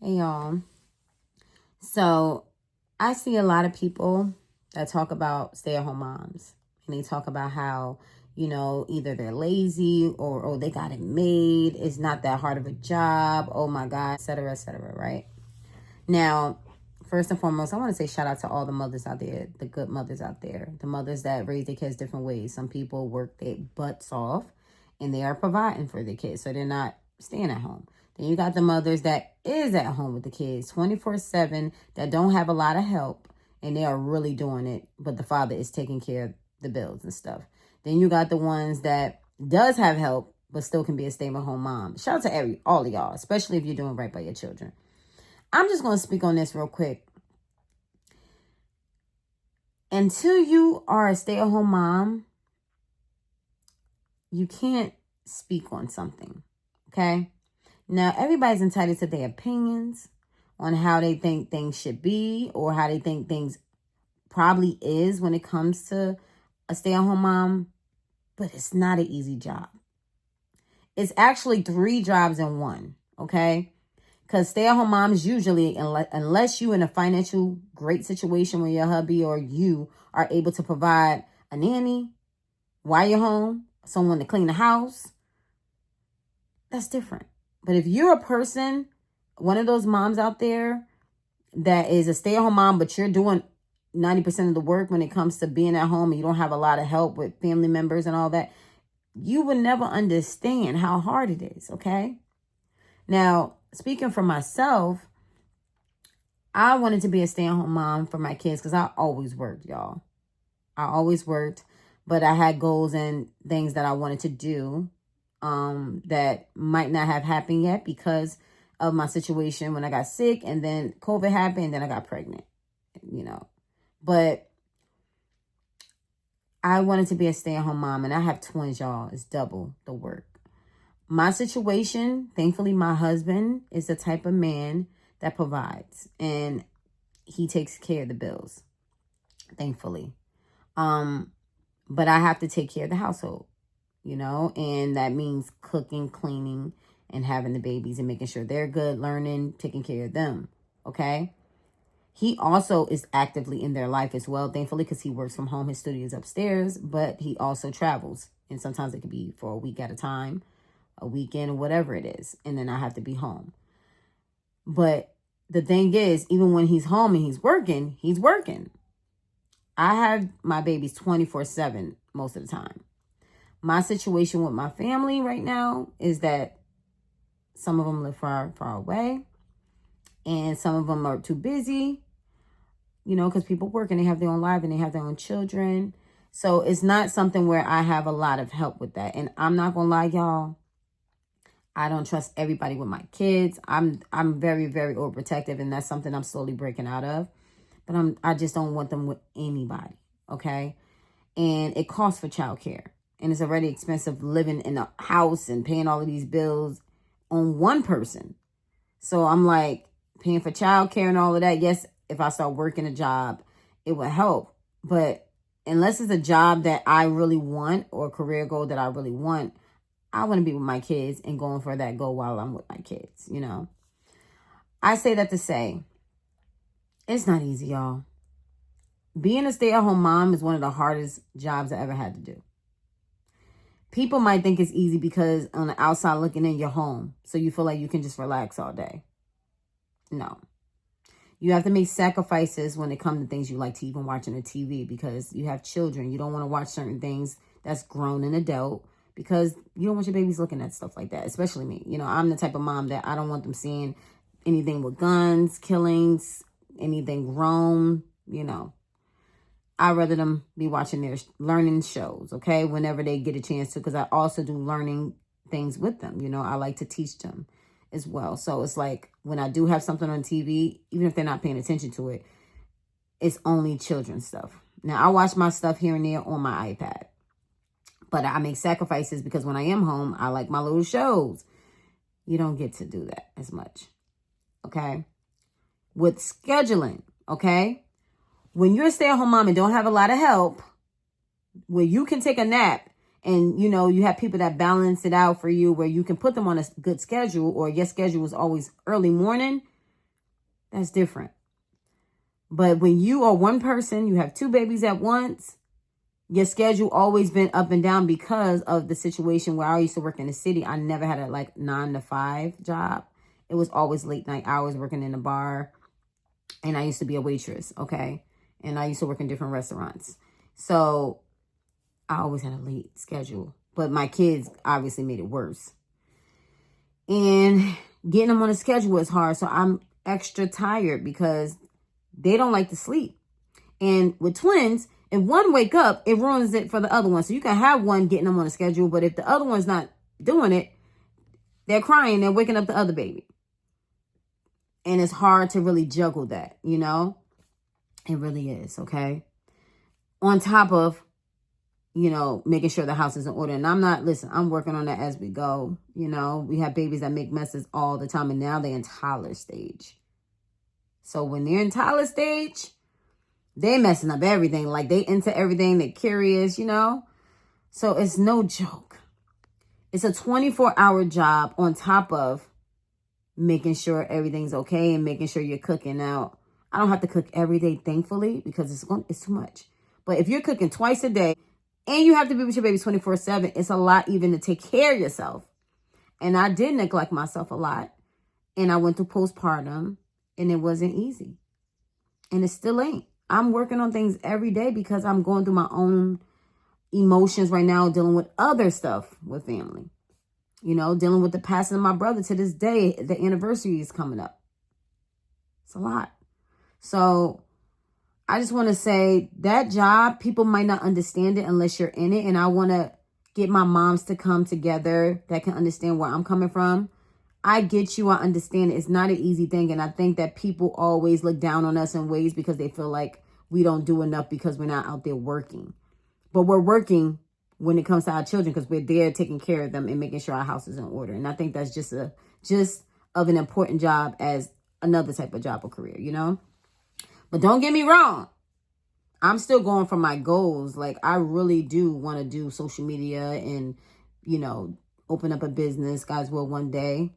Hey y'all. So I see a lot of people that talk about stay-at-home moms. And they talk about how, either they're lazy or they got it made. It's not that hard of a job. Oh my God, et cetera, right? Now, first and foremost, I want to say shout out to all the mothers out there, the good mothers out there, the mothers that raise their kids different ways. Some people work their butts off and they are providing for their kids, so they're not staying at home. Then you got the mothers that is at home with the kids 24/7, that don't have a lot of help, and they are really doing it, but the father is taking care of the bills and stuff. Then you got the ones that does have help, but still can be a stay-at-home mom. Shout out to all of y'all, especially if you're doing right by your children. I'm just going to speak on this real quick. Until you are a stay-at-home mom, you can't speak on something, okay? Now, everybody's entitled to their opinions on how they think things should be or how they think things probably is when it comes to a stay-at-home mom, but it's not an easy job. It's actually 3 jobs in one, okay? Because stay-at-home moms usually, unless you in a financial great situation where your hubby or you are able to provide a nanny while you're home, someone to clean the house, that's different. But if you're a person, one of those moms out there that is a stay-at-home mom, but you're doing 90% of the work when it comes to being at home and you don't have a lot of help with family members and all that, you would never understand how hard it is, okay? Now, speaking for myself, I wanted to be a stay-at-home mom for my kids because I always worked, y'all. I always worked, but I had goals and things that I wanted to do that might not have happened yet because of my situation when I got sick, and then COVID happened, and then I got pregnant, But I wanted to be a stay-at-home mom, and I have twins, y'all. It's double the work. My situation, thankfully, my husband is the type of man that provides, and he takes care of the bills, thankfully. But I have to take care of the household, and that means cooking, cleaning, and having the babies and making sure they're good, learning, taking care of them, okay? He also is actively in their life as well, thankfully, because he works from home. His studio is upstairs, but he also travels, and sometimes it could be for a week at a time, a weekend, or whatever it is, and then I have to be home. But the thing is, even when he's home and he's working, I have my babies 24/7 most of the time. My situation with my family right now is that some of them live far, far away, and some of them are too busy, because people work and they have their own life and they have their own children. So it's not something where I have a lot of help with that. And I'm not going to lie, y'all, I don't trust everybody with my kids. I'm very, very overprotective, and that's something I'm slowly breaking out of. But I just don't want them with anybody, okay? And it costs for childcare. And it's already expensive living in a house and paying all of these bills on one person. So I'm like, paying for childcare and all of that. Yes, if I start working a job, it would help. But unless it's a job that I really want or a career goal that I really want, I want to be with my kids and going for that goal while I'm with my kids, I say that to say, it's not easy, y'all. Being a stay-at-home mom is one of the hardest jobs I ever had to do. People might think it's easy because on the outside looking in, your home, so you feel like you can just relax all day. No. You have to make sacrifices when it comes to things you like to even watch on the TV because you have children. You don't want to watch certain things that's grown and adult because you don't want your babies looking at stuff like that, especially me. I'm the type of mom that I don't want them seeing anything with guns, killings, anything grown, I'd rather them be watching their learning shows, okay, whenever they get a chance to, because I also do learning things with them. I like to teach them as well. So it's like when I do have something on TV, even if they're not paying attention to it, it's only children's stuff. Now, I watch my stuff here and there on my iPad, but I make sacrifices because when I am home, I like my little shows. You don't get to do that as much, okay? With scheduling, okay? When you're a stay-at-home mom and don't have a lot of help, where you can take a nap and, you have people that balance it out for you, where you can put them on a good schedule, or your schedule is always early morning, That's different. But when you are one person, you have two babies at once, your schedule always been up and down because of the situation where I used to work in the city. I never had a 9 to 5 job. It was always late night hours working in a bar. And I used to be a waitress, okay? And I used to work in different restaurants. So I always had a late schedule. But my kids obviously made it worse. And getting them on a schedule is hard. So I'm extra tired because they don't like to sleep. And with twins, if one wake up, it ruins it for the other one. So you can have one getting them on a schedule, but if the other one's not doing it, they're crying, they're waking up the other baby. And it's hard to really juggle that, you know? It really is, okay? On top of, you know, making sure the house is in order. And I'm working on that as we go. You know, we have babies that make messes all the time, and now they're in toddler stage. So when they're in toddler stage, they're messing up everything. Like, they into everything. They're curious, you know? So it's no joke. It's a 24-hour job on top of making sure everything's okay and making sure you're cooking. Now, I don't have to cook every day, thankfully, because it's too much. But if you're cooking twice a day and you have to be with your baby 24/7, it's a lot even to take care of yourself. And I did neglect myself a lot. And I went through postpartum, and it wasn't easy. And it still ain't. I'm working on things every day because I'm going through my own emotions right now, dealing with other stuff with family. You know, dealing with the passing of my brother to this day. The anniversary is coming up. It's a lot. So I just want to say that job, people might not understand it unless you're in it. And I want to get my moms to come together that can understand where I'm coming from. I get you. I understand it. It's not an easy thing. And I think that people always look down on us in ways because they feel like we don't do enough because we're not out there working. But we're working when it comes to our children because we're there taking care of them and making sure our house is in order. And I think that's just of an important job as another type of job or career, you know? But don't get me wrong. I'm still going for my goals. Like, I really do want to do social media and, you know, open up a business. Guys will one day.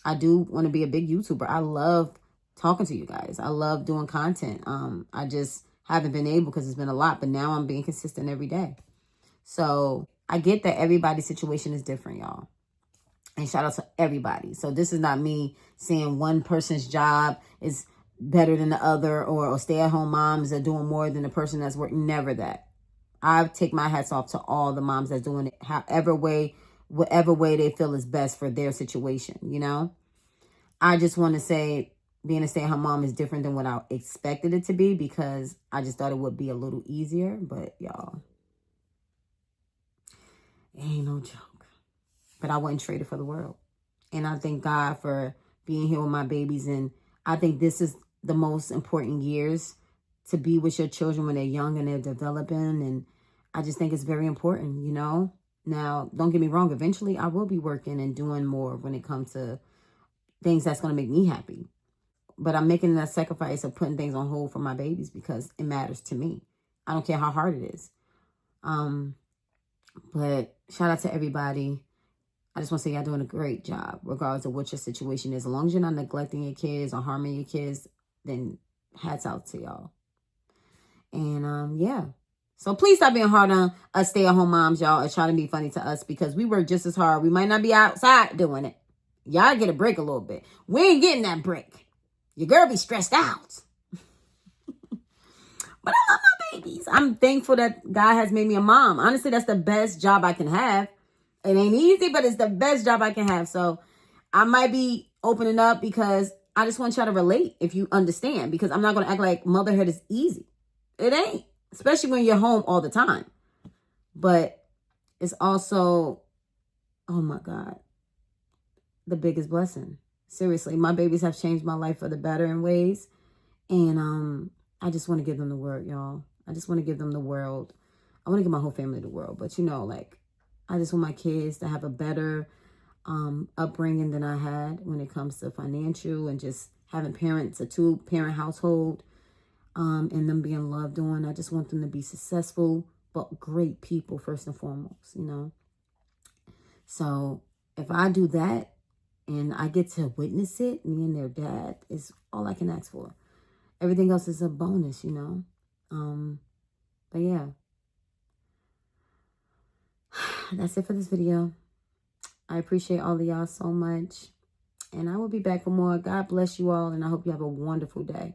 I do want to be a big YouTuber. I love talking to you guys. I love doing content. I just haven't been able because it's been a lot, but now I'm being consistent every day. So I get that everybody's situation is different, y'all. And shout out to everybody. So this is not me saying one person's job is better than the other or stay-at-home moms are doing more than the person that's working. Never that. I take my hats off to all the moms that's doing it whatever way they feel is best for their situation, you know? I just want to say being a stay-at-home mom is different than what I expected it to be because I just thought it would be a little easier. But, y'all, it ain't no joke. But I wouldn't trade it for the world. And I thank God for being here with my babies. And I think this is the most important years to be with your children when they're young and they're developing. And I just think it's very important, you know? Now, don't get me wrong. Eventually, I will be working and doing more when it comes to things that's going to make me happy. But I'm making that sacrifice of putting things on hold for my babies because it matters to me. I don't care how hard it is. But shout out to everybody. I just want to say y'all doing a great job, regardless of what your situation is. As long as you're not neglecting your kids or harming your kids, then hats out to y'all. And yeah. So please stop being hard on us stay-at-home moms, y'all, and trying to be funny to us because we work just as hard. We might not be outside doing it. Y'all get a break a little bit. We ain't getting that break. Your girl be stressed out. But I love my babies. I'm thankful that God has made me a mom. Honestly, that's the best job I can have. It ain't easy, but it's the best job I can have. So I might be opening up because I just want y'all to relate if you understand. Because I'm not going to act like motherhood is easy. It ain't. Especially when you're home all the time. But it's also, oh my God, the biggest blessing. Seriously, my babies have changed my life for the better in ways. And I just want to give them the world, y'all. I just want to give them the world. I want to give my whole family the world. But, you know, like, I just want my kids to have a better upbringing than I had when it comes to financial and just having parents, a 2-parent household. And them being loved on. I just want them to be successful, but great people first and foremost, you know. So if I do that, and I get to witness it, me and their dad, is all I can ask for. Everything else is a bonus, you know. But yeah, that's it for this video. I appreciate all of y'all so much, and I will be back for more. God bless you all, and I hope you have a wonderful day.